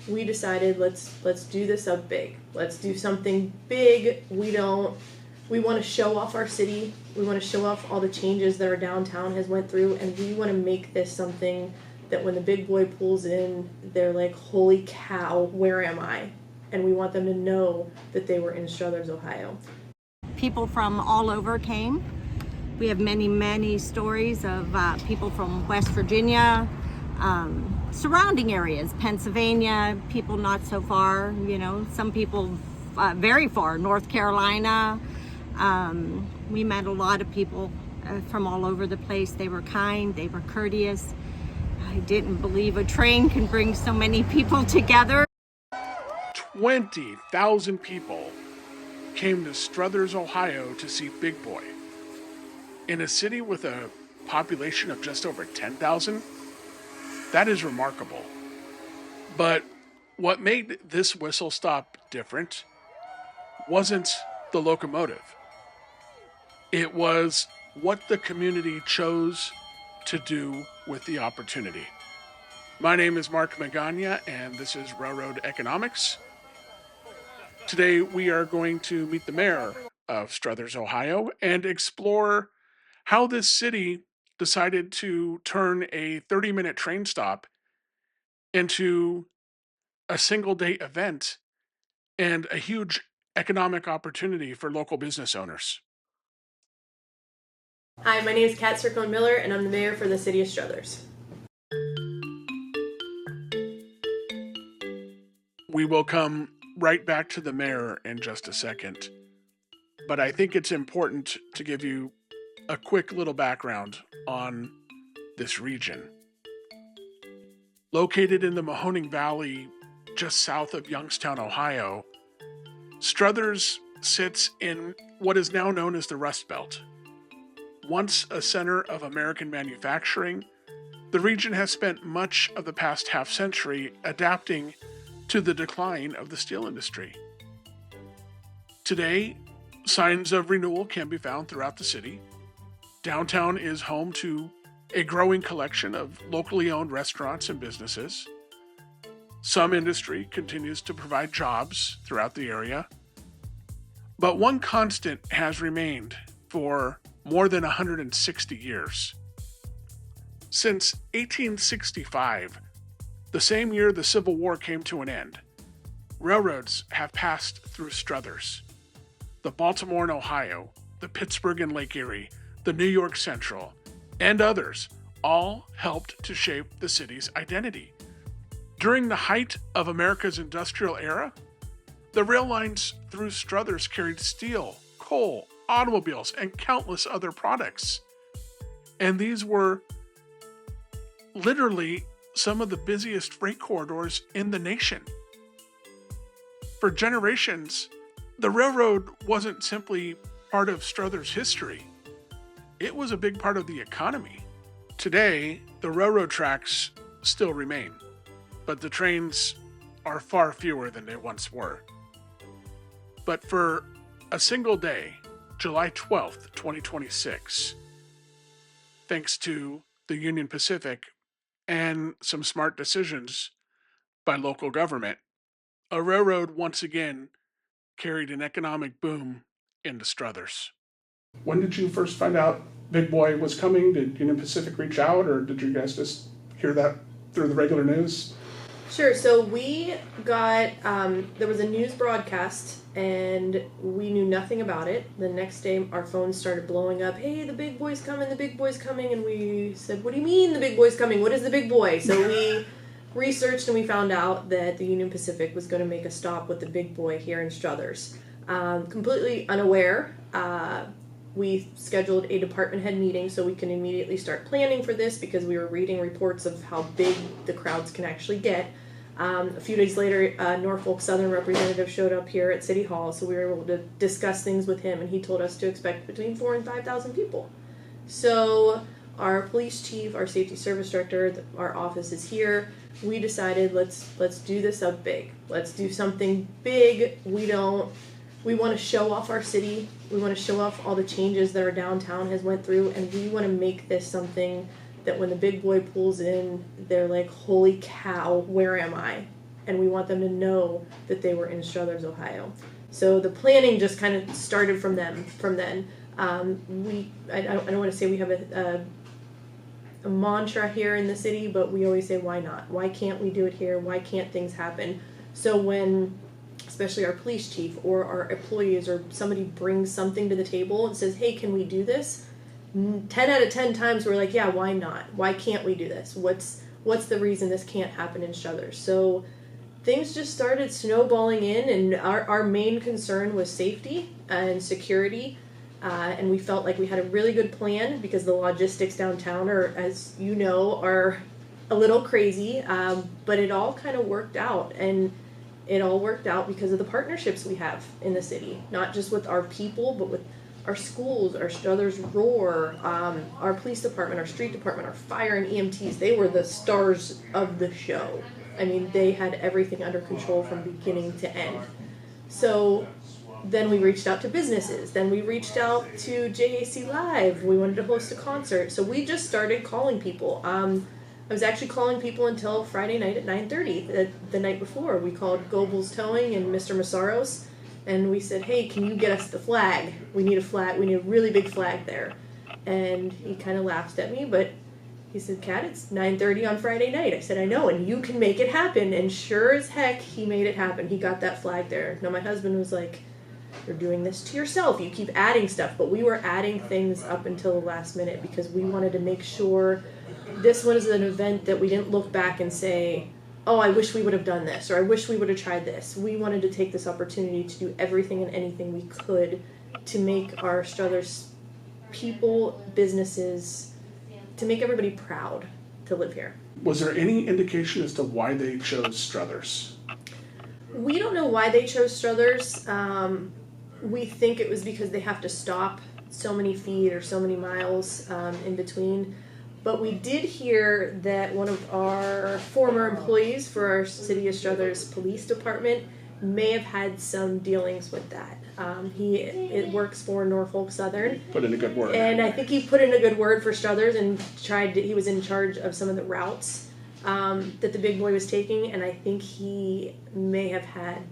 we decided let's do this up big. Let's do something big. We want to show off our city. We want to show off all the changes that our downtown has went through, and we want to make this something that when the big boy pulls in, they're like, holy cow, where am I? And we want them to know that they were in Struthers, Ohio. People from all over came. We have many stories of people from West Virginia, surrounding areas, Pennsylvania, people not so far, some people very far, North Carolina. We met a lot of people from all over the place. They were kind, they were courteous. I didn't believe a train can bring so many people together. 20,000 people came to Struthers, Ohio to see Big Boy. In a city with a population of just over 10,000, that is remarkable. But what made this whistle stop different wasn't the locomotive. It was what the community chose to do with the opportunity. My name is Mark Magana, and this is Railroad Economics. Today we are going to meet the mayor of Struthers, Ohio, and explore how this city decided to turn a 30-minute train stop into a single-day event and a huge economic opportunity for local business owners. Hi, my name is Kat Strickland-Miller, and I'm the mayor for the City of Struthers. We will come right back to the mayor in just a second, but I think it's important to give you a quick little background on this region. Located in the Mahoning Valley, just south of Youngstown, Ohio, Struthers sits in what is now known as the Rust Belt. Once a center of American manufacturing, the region has spent much of the past half century adapting to the decline of the steel industry. Today, signs of renewal can be found throughout the city. Downtown is home to a growing collection of locally owned restaurants and businesses. Some industry continues to provide jobs throughout the area. But one constant has remained for more than 160 years. Since 1865, the same year the Civil War came to an end, railroads have passed through Struthers. The Baltimore and Ohio, the Pittsburgh and Lake Erie, the New York Central, and others all helped to shape the city's identity. During the height of America's industrial era, the rail lines through Struthers carried steel, coal, automobiles, and countless other products. And these were literally some of the busiest freight corridors in the nation. For generations, the railroad wasn't simply part of Struthers' history. It was a big part of the economy. Today, the railroad tracks still remain, but the trains are far fewer than they once were. But for a single day, July 12th, 2026, thanks to the Union Pacific and some smart decisions by local government, a railroad once again carried an economic boom into Struthers. When did you first find out Big Boy was coming? Did Union Pacific reach out, or did you guys just hear that through the regular news? Sure, so we got, there was a news broadcast, and we knew nothing about it. The next day, our phones started blowing up, hey, the big boy's coming, and we said, what do you mean the big boy's coming? What is the big boy? So we researched, and we found out that the Union Pacific was going to make a stop with the big boy here in Struthers. Completely unaware, we scheduled a department head meeting so we can immediately start planning for this because we were reading reports of how big the crowds can actually get. A few days later, Norfolk Southern representative showed up here at City Hall, so we were able to discuss things with him, and he told us to expect between 4,000 and 5,000 people. So our police chief, our safety service director, our office is here. We decided let's do this up big. Let's do something big. We want to show off our city. We want to show off all the changes that our downtown has went through, and we want to make this something that when the big boy pulls in, they're like, holy cow, where am I? and we want them to know that they were in Struthers, Ohio. So the planning just kind of started from then. I don't want to say we have a mantra here in the city, but we always say, why not? Why can't we do it here? Why can't things happen? So when, especially our police chief or our employees or somebody brings something to the table and says, hey, can we do this? 10 out of 10 times we're like, yeah, why not? Why can't we do this? What's the reason this can't happen in Struthers? So things just started snowballing in, and our main concern was safety and security. And we felt like we had a really good plan because the logistics downtown are, as you know, are a little crazy, but it all kind of worked out. And it all worked out because of the partnerships we have in the city, not just with our people, but with our schools, our Struthers Roar, our police department, our street department, our fire and EMTs. They were the stars of the show. I mean, they had everything under control from beginning to end. So then we reached out to businesses. Then we reached out to JAC Live. We wanted to host a concert. So we just started calling people. I was actually calling people until Friday night at 9:30. The night before, we called Goebel's Towing and Mr. Massaros, and we said, hey, can you get us the flag? We need a flag. We need a really big flag there. And he kind of laughed at me, but he said, Kat, it's 9:30 on Friday night. I said, I know, and you can make it happen. And sure as heck, he made it happen. He got that flag there. Now, my husband was like, you're doing this to yourself. You keep adding stuff. But we were adding things up until the last minute because we wanted to make sure this was an event that we didn't look back and say, oh, I wish we would have done this, or I wish we would have tried this. We wanted to take this opportunity to do everything and anything we could to make our Struthers people, businesses, to make everybody proud to live here. Was there any indication as to why they chose Struthers? We don't know why they chose Struthers. We think it was because they have to stop so many feet or so many miles in between. But we did hear that one of our former employees for our City of Struthers Police Department may have had some dealings with that. It works for Norfolk Southern. Put in a good word. And I think he put in a good word for Struthers and he was in charge of some of the routes that the big boy was taking, and I think he may have had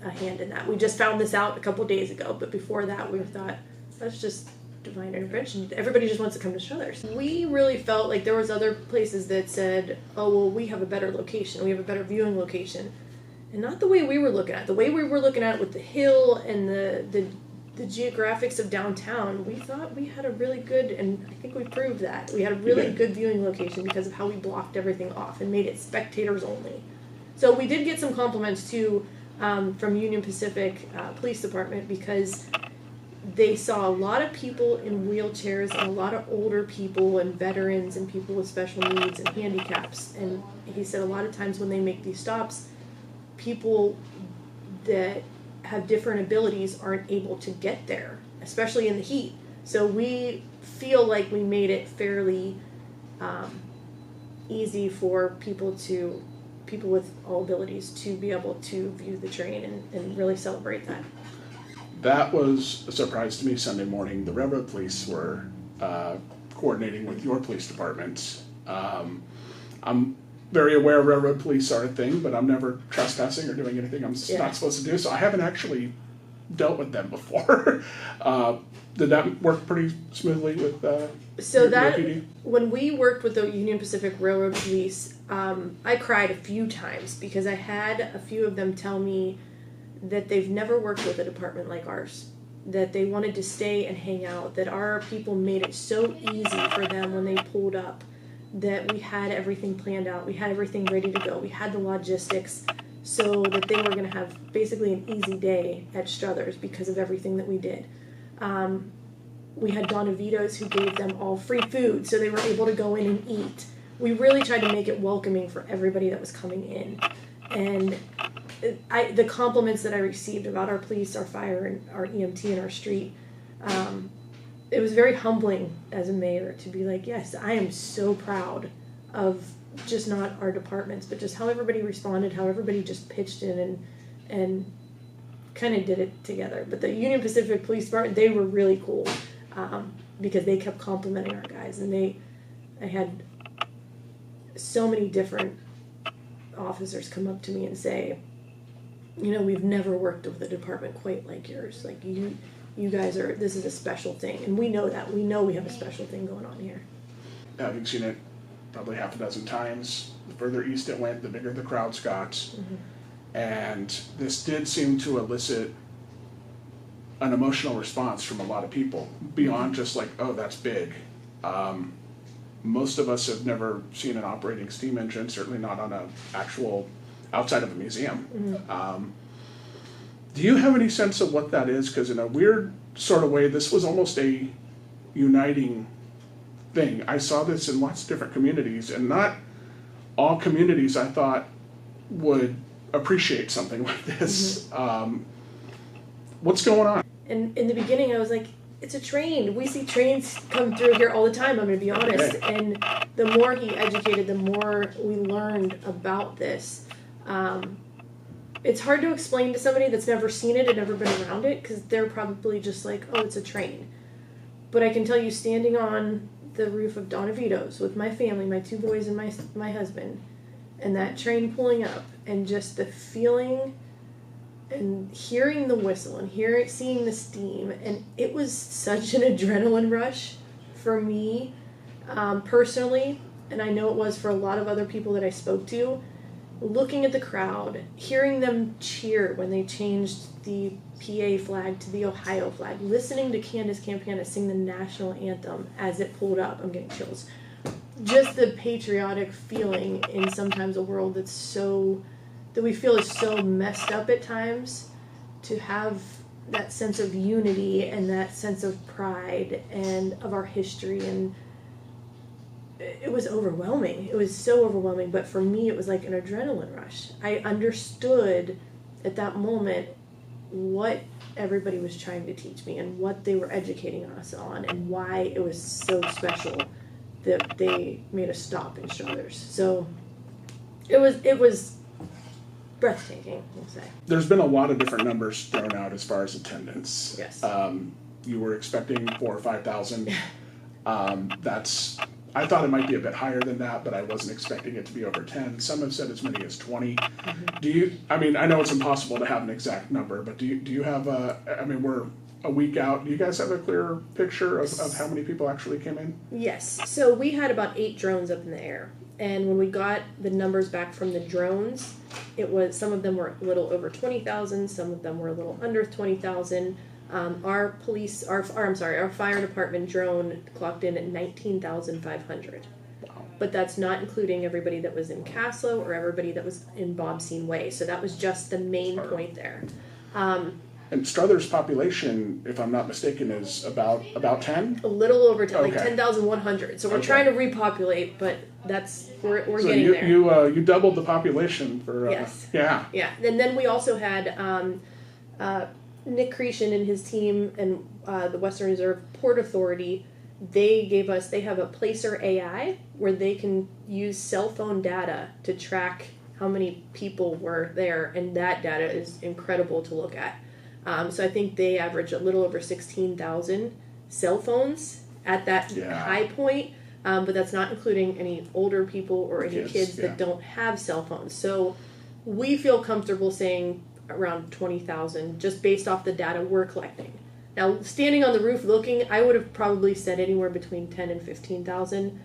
a hand in that. We just found this out a couple days ago, but before that we thought, that's just divine intervention. Everybody just wants to come to Struthers. We really felt like there was other places that said, oh, well, we have a better location. We have a better viewing location. And not the way we were looking at it. The way we were looking at it with the hill and the geographics of downtown, we thought we had a really good, and I think we proved that. We had a really good viewing location because of how we blocked everything off and made it spectators only. So we did get some compliments too from Union Pacific Police Department because they saw a lot of people in wheelchairs and a lot of older people and veterans and people with special needs and handicaps. And he said a lot of times when they make these stops, people that have different abilities aren't able to get there, especially in the heat. So we feel like we made it fairly easy for people with all abilities to be able to view the train and really celebrate that. That was a surprise to me Sunday morning. The railroad police were coordinating with your police department. I'm very aware railroad police are a thing, but I'm never trespassing or doing anything I'm not supposed to do, so I haven't actually dealt with them before. Did that work pretty smoothly with your PD? When we worked with the Union Pacific Railroad Police, I cried a few times because I had a few of them tell me that they've never worked with a department like ours, that they wanted to stay and hang out, that our people made it so easy for them when they pulled up, that we had everything planned out, we had everything ready to go, we had the logistics so that they were going to have basically an easy day at Struthers because of everything that we did. We had Donavitos who gave them all free food so they were able to go in and eat. We really tried to make it welcoming for everybody that was coming in. And the compliments that I received about our police, our fire, and our EMT and our street, it was very humbling as a mayor to be like, yes, I am so proud of just not our departments, but just how everybody responded, how everybody just pitched in and kind of did it together. But the Union Pacific Police Department, they were really cool because they kept complimenting our guys, and I had so many different officers come up to me and say, we've never worked with a department quite like yours. Like you guys this is a special thing. And we know that. We know we have a special thing going on here. Having seen it probably half a dozen times, the further east it went, the bigger the crowds got. Mm-hmm. And this did seem to elicit an emotional response from a lot of people, beyond just like, oh, that's big. Most of us have never seen an operating steam engine, certainly not on an actual, outside of a museum. Mm-hmm. Do you have any sense of what that is? Because in a weird sort of way, this was almost a uniting thing. I saw this in lots of different communities, and not all communities I thought would appreciate something like this. Mm-hmm. What's going on? And in the beginning, I was like, it's a train. We see trains come through here all the time, I'm going to be honest. Okay. And the more he educated, the more we learned about this. It's hard to explain to somebody that's never seen it and never been around it, because they're probably just like, oh, it's a train. But I can tell you, standing on the roof of Donna Vito's with my family, my 2 boys and my husband, and that train pulling up, and just the feeling and hearing the whistle and seeing the steam, and it was such an adrenaline rush for me personally, and I know it was for a lot of other people that I spoke to. Looking at the crowd, hearing them cheer when they changed the PA flag to the Ohio flag, listening to Candace Campana sing the national anthem as it pulled up. I'm getting chills. Just the patriotic feeling in sometimes a world that we feel is so messed up at times, to have that sense of unity and that sense of pride and of our history, and it was overwhelming. It was so overwhelming, but for me it was like an adrenaline rush. I understood at that moment what everybody was trying to teach me and what they were educating us on, and why it was so special that they made a stop in Struthers. So it was breathtaking, we'll say. There's been a lot of different numbers thrown out as far as attendance. Yes. You were expecting 4,000 or 5,000. I thought it might be a bit higher than that, but I wasn't expecting it to be over 10. Some have said as many as 20. Mm-hmm. I know it's impossible to have an exact number, but do you have we're a week out. Do you guys have a clear picture of how many people actually came in? Yes. So we had about 8 drones up in the air. And when we got the numbers back from the drones, some of them were a little over 20,000, some of them were a little under 20,000. Our fire department drone clocked in at 19,500. Wow. But that's not including everybody that was in Caslo or everybody that was in Bobseen Way. So that was just the main point there. And Struthers' population, if I'm not mistaken, is about 10? A little over 10, okay. Like 10,100. So we're trying to repopulate, but we're so getting there. You doubled the population for yes. Yeah. Yeah. And then we also had Nick Cretion and his team and the Western Reserve Port Authority. They have a Placer AI where they can use cell phone data to track how many people were there, and that data is incredible to look at. So I think they average a little over 16,000 cell phones at that high point, but that's not including any older people or any kids that don't have cell phones. So we feel comfortable saying around 20,000 just based off the data we're collecting. Now, standing on the roof looking, I would have probably said anywhere between 10 and 15,000.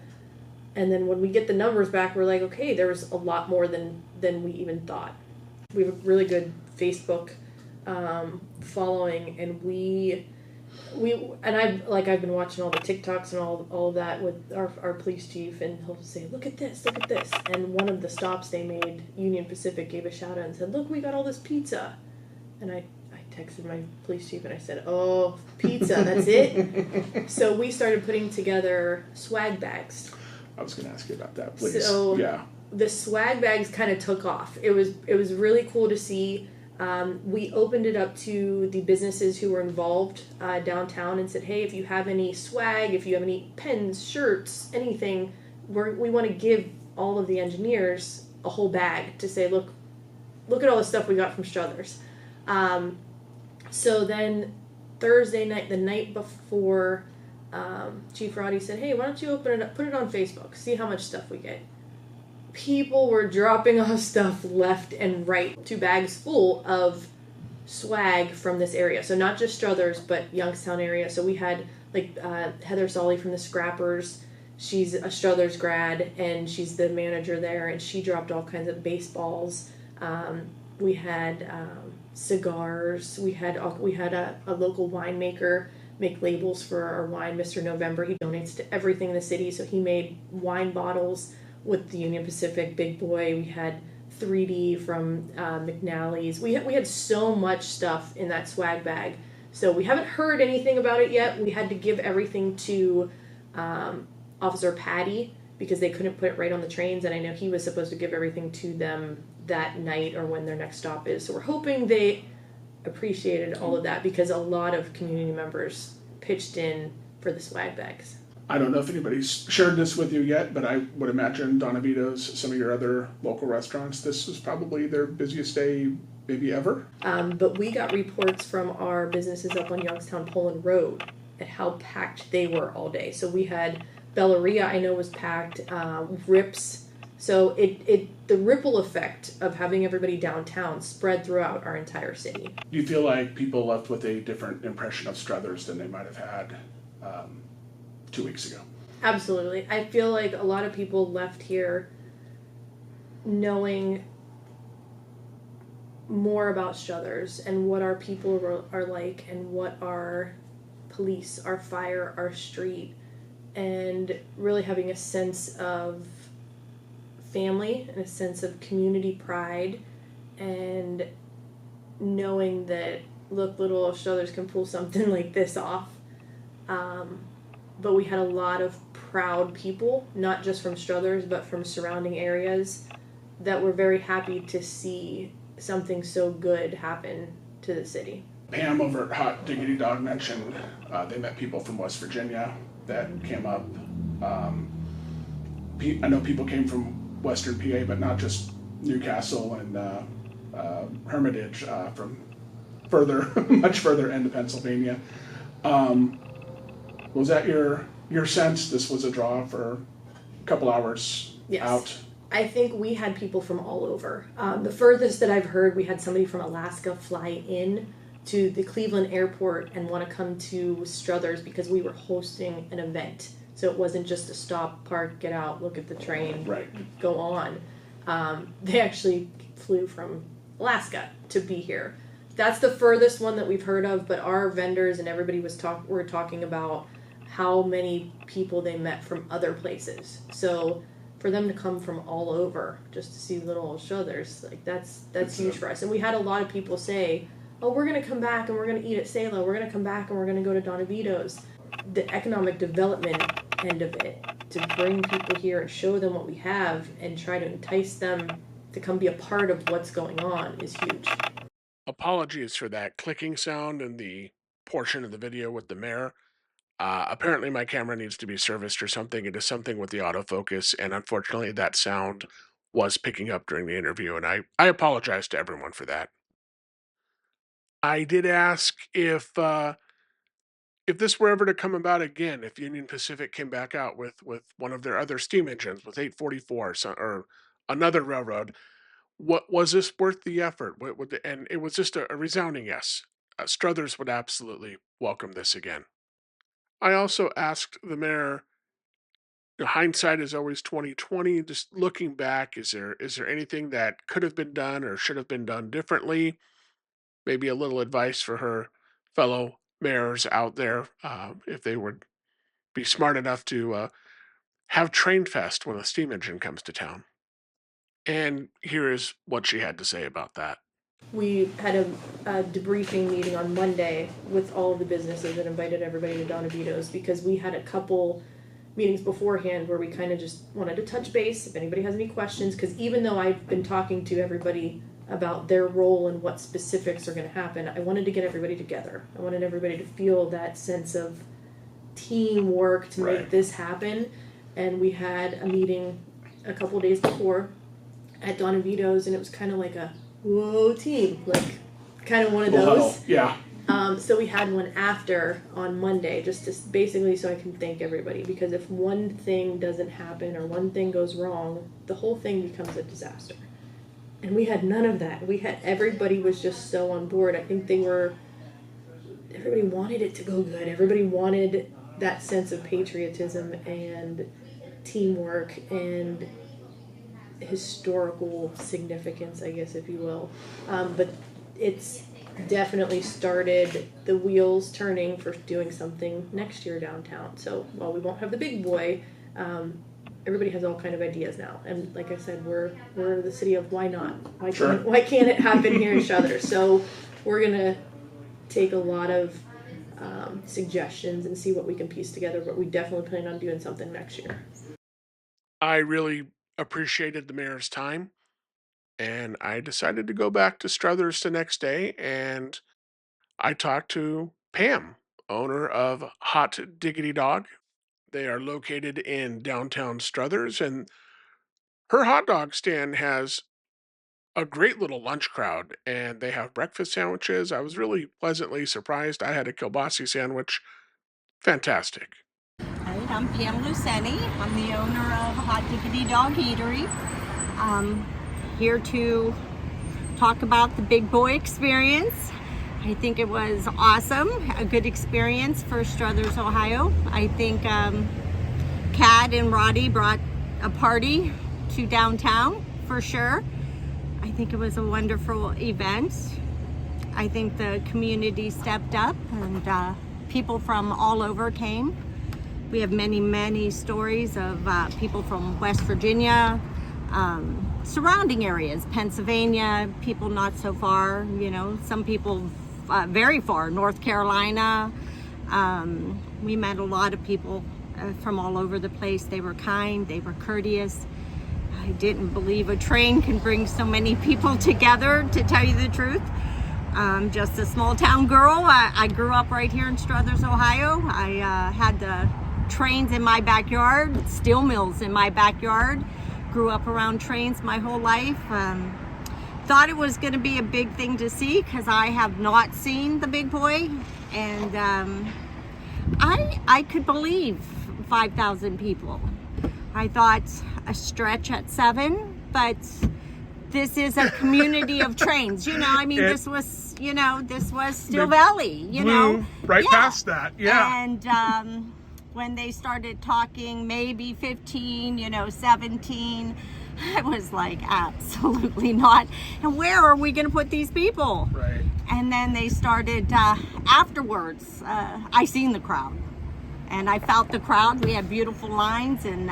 And then when we get the numbers back, we're like, okay, there's a lot more than we even thought. We have a really good Facebook following, and I've been watching all the TikToks and all of that with our police chief, and he'll say, look at this, and one of the stops they made, Union Pacific, gave a shout out and said, look, we got all this pizza. And I texted my police chief and I said, oh, pizza, that's it? So we started putting together swag bags. I was going to ask you about that, please. So the swag bags kind of took off. It was really cool to see. We opened it up to the businesses who were involved downtown and said, hey, if you have any swag, if you have any pens, shirts, anything, we want to give all of the engineers a whole bag to say, look at all the stuff we got from Struthers. So then Thursday night, the night before, Chief Roddy said, hey, why don't you open it up, put it on Facebook, see how much stuff we get. people were dropping off stuff left and right. 2 bags full of swag from this area. So not just Struthers, but Youngstown area. So we had like Heather Solly from the Scrappers. She's a Struthers grad, and she's the manager there, and she dropped all kinds of baseballs. We had cigars. We had a local winemaker make labels for our wine, Mr. November. He donates to everything in the city, so he made wine bottles with the Union Pacific Big Boy. We had 3D from McNally's. We had so much stuff in that swag bag. So we haven't heard anything about it yet. We had to give everything to Officer Patty because they couldn't put it right on the trains, and I know he was supposed to give everything to them that night or when their next stop is. So we're hoping they appreciated all of that because a lot of community members pitched in for the swag bags. I don't know if anybody's shared this with you yet, but I would imagine Don Vito's, some of your other local restaurants, this was probably their busiest day maybe ever. But we got reports from our businesses up on Youngstown Poland Road at how packed they were all day. So we had Bellaria, I know, was packed, Rips. So the ripple effect of having everybody downtown spread throughout our entire city. Do you feel like people left with a different impression of Struthers than they might have had 2 weeks ago? Absolutely. I feel like a lot of people left here knowing more about Struthers and what our people are like and what our police, our fire, our street, and really having a sense of family and a sense of community pride and knowing that, look, little Struthers can pull something like this off. But we had a lot of proud people, not just from Struthers, but from surrounding areas that were very happy to see something so good happen to the city. Pam over at Hot Diggity Dog mentioned they met people from West Virginia that came up. I know people came from Western PA, but not just Newcastle and Hermitage, from much further into Pennsylvania. Was that your sense? This was a draw for a couple hours out? I think we had people from all over. The furthest that I've heard, we had somebody from Alaska fly in to the Cleveland airport and want to come to Struthers because we were hosting an event. So it wasn't just a stop, park, get out, look at the train, go on. They actually flew from Alaska to be here. That's the furthest one that we've heard of, but our vendors and everybody were talking about how many people they met from other places. So for them to come from all over just to see little old Struthers, like that's huge for us. And we had a lot of people say, oh, we're going to come back and we're going to eat at Salo. We're going to come back and we're going to go to Don Vito's. The economic development end of it, to bring people here and show them what we have and try to entice them to come be a part of what's going on, is huge. Apologies for that clicking sound in the portion of the video with the mayor. Apparently my camera needs to be serviced or something. It is something with the autofocus, and unfortunately that sound was picking up during the interview, and I apologize to everyone for that. I did ask if this were ever to come about again, if Union Pacific came back out with one of their other steam engines, with 844 or another railroad, what was this worth the effort? And it was just a resounding yes. Struthers would absolutely welcome this again. I also asked the mayor, hindsight is always 2020. Just looking back, is there anything that could have been done or should have been done differently? Maybe a little advice for her fellow mayors out there, if they would be smart enough to have Train Fest when a steam engine comes to town. And here is what she had to say about that. We had a debriefing meeting on Monday with all of the businesses and invited everybody to Don Vito's because we had a couple meetings beforehand where we kind of just wanted to touch base if anybody has any questions, because even though I've been talking to everybody about their role and what specifics are going to happen, I wanted to get everybody together. I wanted everybody to feel that sense of teamwork to make this happen. And we had a meeting a couple of days before at Don Vito's, and it was kind of like a whoa team, like kind of one of those. Yeah. So we had one after on Monday, just to basically so I can thank everybody, because if one thing doesn't happen or one thing goes wrong, the whole thing becomes a disaster. And we had none of that. Everybody was just so on board. I think everybody wanted it to go good. Everybody wanted that sense of patriotism and teamwork and historical significance, I guess, if you will. But it's definitely started the wheels turning for doing something next year downtown. So while we won't have the big boy, everybody has all kind of ideas now. And like I said, we're the city of why not? Why can't it happen here in Struthers? So we're gonna take a lot of suggestions and see what we can piece together. But we definitely plan on doing something next year. I really appreciated the mayor's time, and I decided to go back to Struthers the next day, and I talked to Pam, owner of Hot Diggity Dog. They are located in downtown Struthers, and her hot dog stand has a great little lunch crowd, and they have breakfast sandwiches. I was really pleasantly surprised. I had a kielbasa sandwich. Fantastic. Right, I'm Pam Luceni. I'm the owner of Hot Diggity Dog Eatery. Here to talk about the big boy experience. I think it was awesome, a good experience for Struthers, Ohio. I think Kat and Roddy brought a party to downtown for sure. I think it was a wonderful event. I think the community stepped up and people from all over came. We have many, many stories of people from West Virginia, surrounding areas, Pennsylvania, people not so far, some people very far, North Carolina. We met a lot of people from all over the place. They were kind, they were courteous. I didn't believe a train can bring so many people together, to tell you the truth. Just a small town girl. I grew up right here in Struthers, Ohio. I had the trains in my backyard, steel mills in my backyard. Grew up around trains my whole life. Thought it was going to be a big thing to see because I have not seen the big boy, and I could believe 5,000 people. I thought a stretch at 7, but this is a community of trains. This was Steel Valley. Right past that, yeah. And when they started talking, maybe 15, 17. I was like, absolutely not. And where are we going to put these people? Right. And then they started afterwards. I seen the crowd, and I felt the crowd. We had beautiful lines and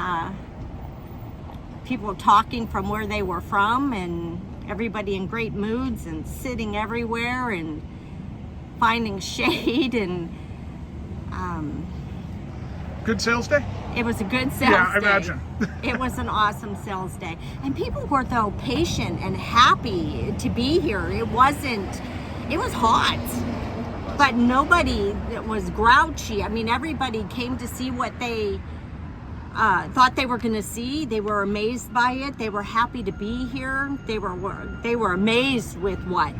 people talking from where they were from, and everybody in great moods and sitting everywhere and finding shade and. Good sales day? It was a good sales day. Yeah, I imagine. It was an awesome sales day. And people were, though, patient and happy to be here. It was hot, but nobody was grouchy. I mean, everybody came to see what they thought they were going to see. They were amazed by it. They were happy to be here. They were amazed with what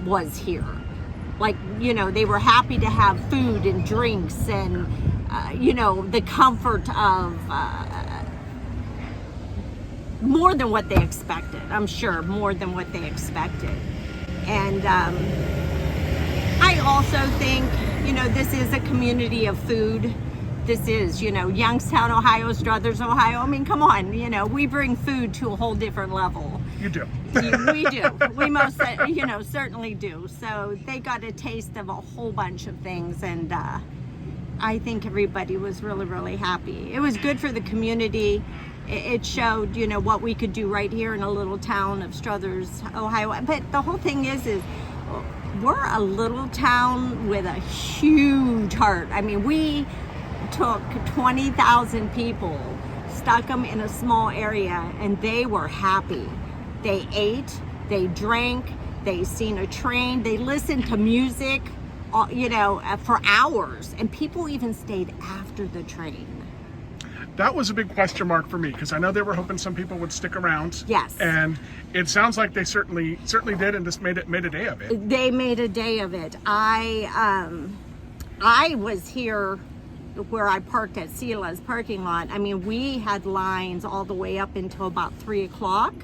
was here. Like, they were happy to have food and drinks and the comfort of more than what they expected. I'm sure more than what they expected. And I also think, this is a community of food. This is, Youngstown, Ohio, Struthers, Ohio. I mean, come on, we bring food to a whole different level. You do. We do. We most, certainly do. So they got a taste of a whole bunch of things, and I think everybody was really, really happy. It was good for the community. It showed, what we could do right here in a little town of Struthers, Ohio. But the whole thing is we're a little town with a huge heart. I mean, we took 20,000 people, stuck them in a small area, and they were happy. They ate, they drank, they seen a train, they listened to music, for hours, and people even stayed after the train. that was a big question mark for me, because I know they were hoping some people would stick around. Yes. And it sounds like they certainly did, and just made a day of it. They made a day of it. I was here where I parked at Sila's parking lot. I mean, we had lines all the way up until about 3 o'clock.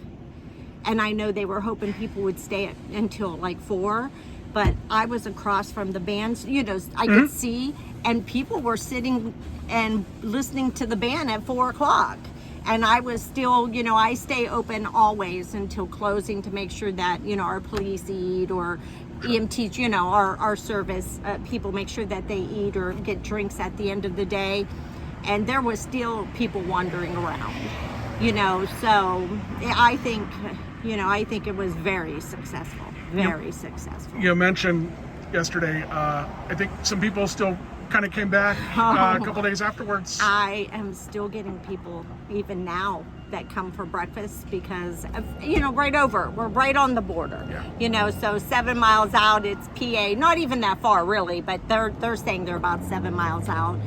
And I know they were hoping people would stay until like 4. But I was across from the bands, you know, I could see, and people were sitting and listening to the band at 4 o'clock. And I was still, you know, I stay open always until closing to make sure that, you know, our police eat, or EMTs, you know, our service people make sure that they eat or get drinks at the end of the day. And there was still people wandering around, you know, so I think it was very successful. Very successful. You mentioned yesterday, I think some people still kind of came back a couple days afterwards. I am still getting people even now that come for breakfast because, you know, we're right on the border. Yeah. You know, so 7 miles out, it's PA, not even that far really, but they're saying they're about 7 miles out.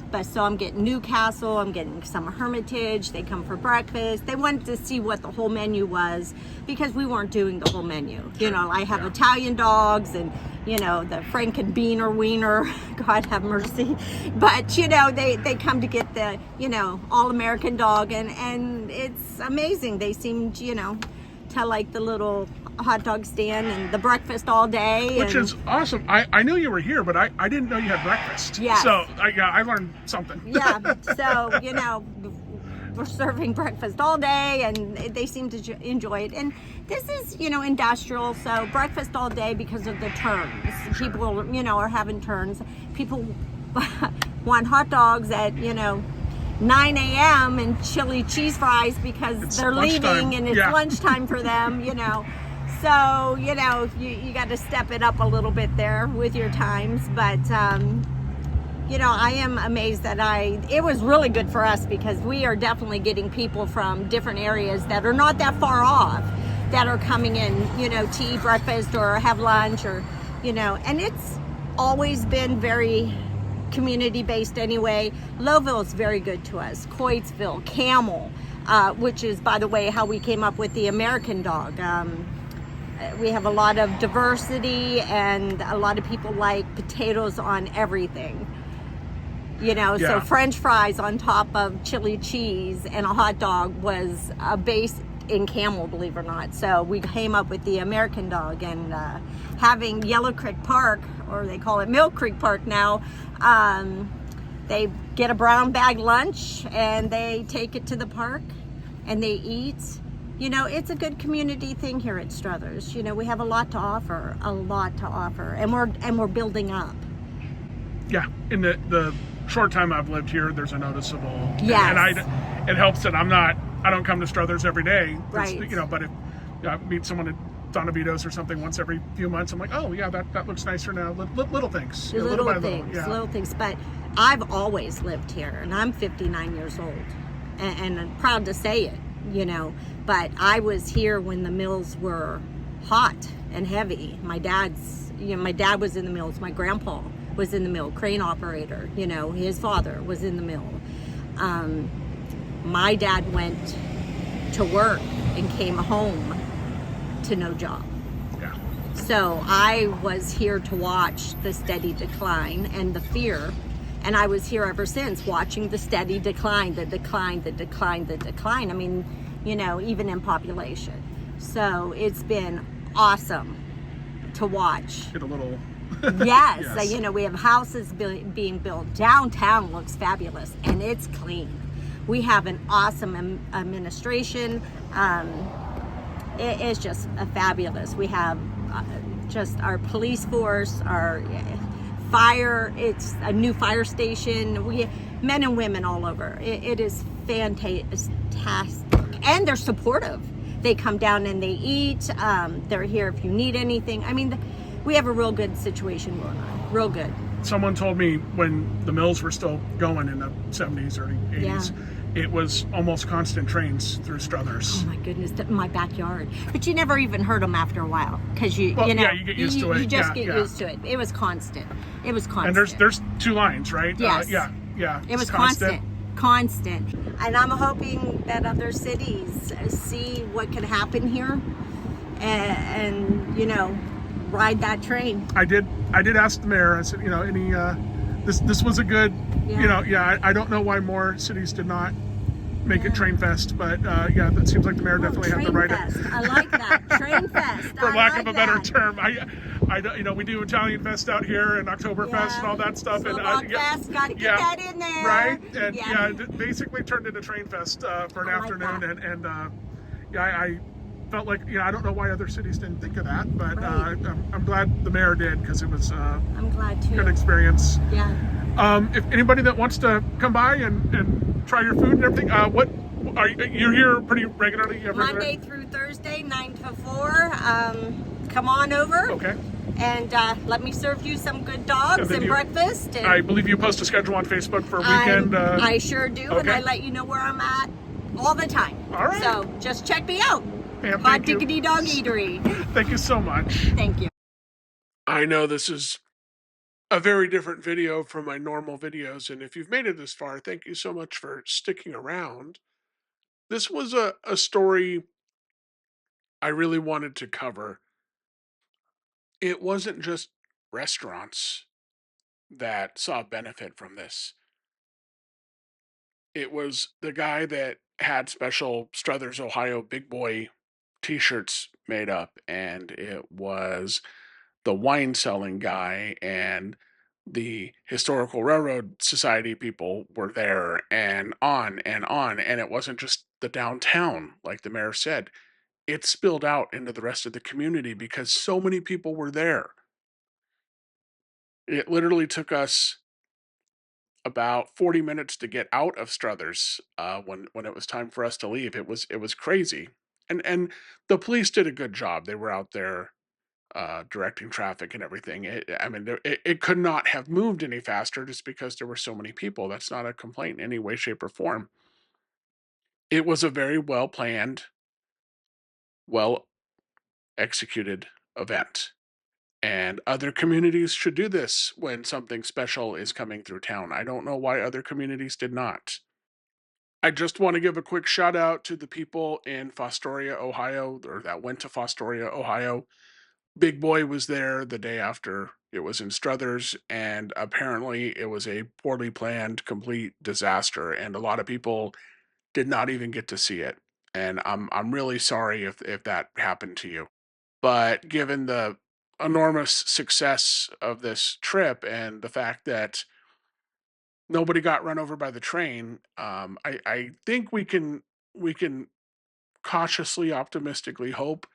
But so I'm getting Newcastle, I'm getting some Hermitage, they come for breakfast. They wanted to see what the whole menu was because we weren't doing the whole menu. You know, I have Italian dogs and, you know, the Frankenbeaner Wiener, God have mercy. But, you know, they come to get the, you know, all-American dog, and it's amazing. They seemed, you know, to like the little hot dog stand and the breakfast all day. Which is awesome. I knew you were here, but I didn't know you had breakfast. Yes. So I learned something. Yeah. So, you know, we're serving breakfast all day, and they seem to enjoy it. And this is, you know, industrial, so breakfast all day because of the turns. People, you know, are having turns. People want hot dogs at, you know, 9 a.m. and chili cheese fries because It's they're lunchtime. leaving and it's lunchtime for them, you know. So, you know, you got to step it up a little bit there with your times. But, you know, I am amazed that it was really good for us because we are definitely getting people from different areas that are not that far off that are coming in, you know, to eat breakfast or have lunch, or, you know, and it's always been very community-based anyway. Lowville's very good to us. Coatesville, Camel, which is, by the way, how we came up with the American dog. We have a lot of diversity, and a lot of people like potatoes on everything. You know, so French fries on top of chili cheese and a hot dog was a base in Camel, believe it or not. So we came up with the American dog, and having Yellow Creek Park, or they call it Mill Creek Park now, they get a brown bag lunch and they take it to the park and they eat. You know, it's a good community thing here at Struthers. You know, we have a lot to offer, and we're building up. Yeah, in the short time I've lived here, there's a noticeable. Yes. And it helps that I don't come to Struthers every day. Right. You know, but if I meet someone at Don Vito's or something once every few months, I'm like, oh yeah, that looks nicer now. Little things. Little things. But I've always lived here, and I'm 59 years old, and I'm proud to say it. You know, but I was here when the mills were hot and heavy. My dad was in the mills. My grandpa was in the mill, crane operator. You know, his father was in the mill. My dad went to work and came home to no job. Yeah. So I was here to watch the steady decline and the fear. And I was here ever since, watching the steady decline, the decline. I mean, you know, even in population. So it's been awesome to watch. Get a little. Yes. Yes. So, you know, we have houses being built. Downtown looks fabulous, and it's clean. We have an awesome administration. It is just fabulous. We have just our police force, our fire. It's a new fire station. We have men and women all over. It is fantastic, and they're supportive. They come down and they eat. They're here if you need anything. I mean, we have a real good situation going on. Real good. Someone told me when the mills were still going in the 70s, early 80s, it was almost constant trains through Struthers. Oh my goodness, in my backyard. But you never even heard them after a while because you know, you get used to it. You just get used to it. It was constant. And there's 2 lines, right? Yes. Yeah. It was constant. constant. And I'm hoping that other cities see what can happen here and you know, ride that train. I did ask the mayor. I said, you know, any this was a good, you know, I don't know why more cities did not make it Train Fest, but yeah, that seems like the mayor definitely had the right. Fest. I like that. Train Fest. For lack of a better term, I don't, you know, we do Italian Fest out here and Oktoberfest and all that stuff, so and Fest, gotta get that in there, right? And it basically turned into Train Fest for an afternoon, and I felt like, I don't know why other cities didn't think of that, but I'm glad the mayor did, because it was I'm glad too. Good experience. Yeah. If anybody that wants to come by and try your food and everything, you're here pretty regularly? Monday through Thursday, 9 to 4. Come on over. Okay. And let me serve you some good dogs and breakfast. And I believe you post a schedule on Facebook for a weekend. I sure do, okay. and I let you know where I'm at all the time. All right. So just check me out. Pam, Hot Diggity Dog Eatery. Thank you so much. Thank you. I know this is a very different video from my normal videos, and if you've made it this far, thank you so much for sticking around. This was a story I really wanted to cover. It wasn't just restaurants that saw benefit from this. It was the guy that had special Struthers, Ohio big boy t-shirts made up, and it was the wine selling guy, and the Historical Railroad Society people were there, and on and on. And it wasn't just the downtown, like the mayor said. It spilled out into the rest of the community because so many people were there. It literally took us about 40 minutes to get out of Struthers when it was time for us to leave. It was crazy. And the police did a good job. They were out there directing traffic and everything. It could not have moved any faster just because there were so many people. That's not a complaint in any way, shape, or form. It was a very well planned, well executed event. And other communities should do this when something special is coming through town. I don't know why other communities did not. I just want to give a quick shout out to the people in Fostoria, Ohio, or that went to Fostoria, Ohio. Big Boy was there the day after it was in Struthers, and apparently it was a poorly planned, complete disaster, and a lot of people did not even get to see it. And I'm really sorry if that happened to you. But given the enormous success of this trip and the fact that nobody got run over by the train, I think we can cautiously, optimistically hope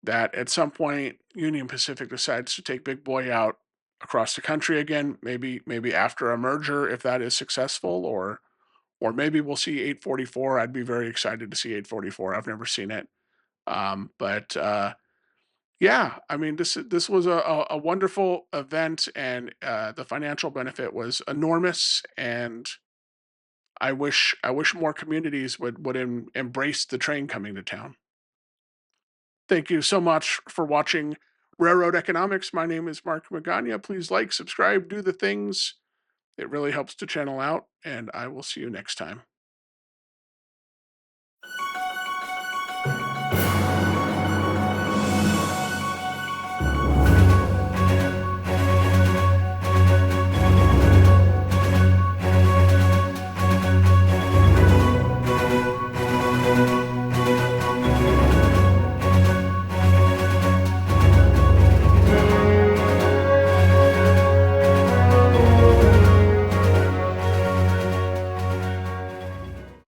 that at some point Union Pacific decides to take Big Boy out across the country again. Maybe after a merger, if that is successful, or maybe we'll see 844. I'd be very excited to see 844. I've never seen it, but yeah, I mean, this was a wonderful event, and the financial benefit was enormous. And I wish more communities would embrace the train coming to town. Thank you so much for watching Railroad Economics. My name is Mark Magana. Please like, subscribe, do the things. It really helps the channel out, and I will see you next time.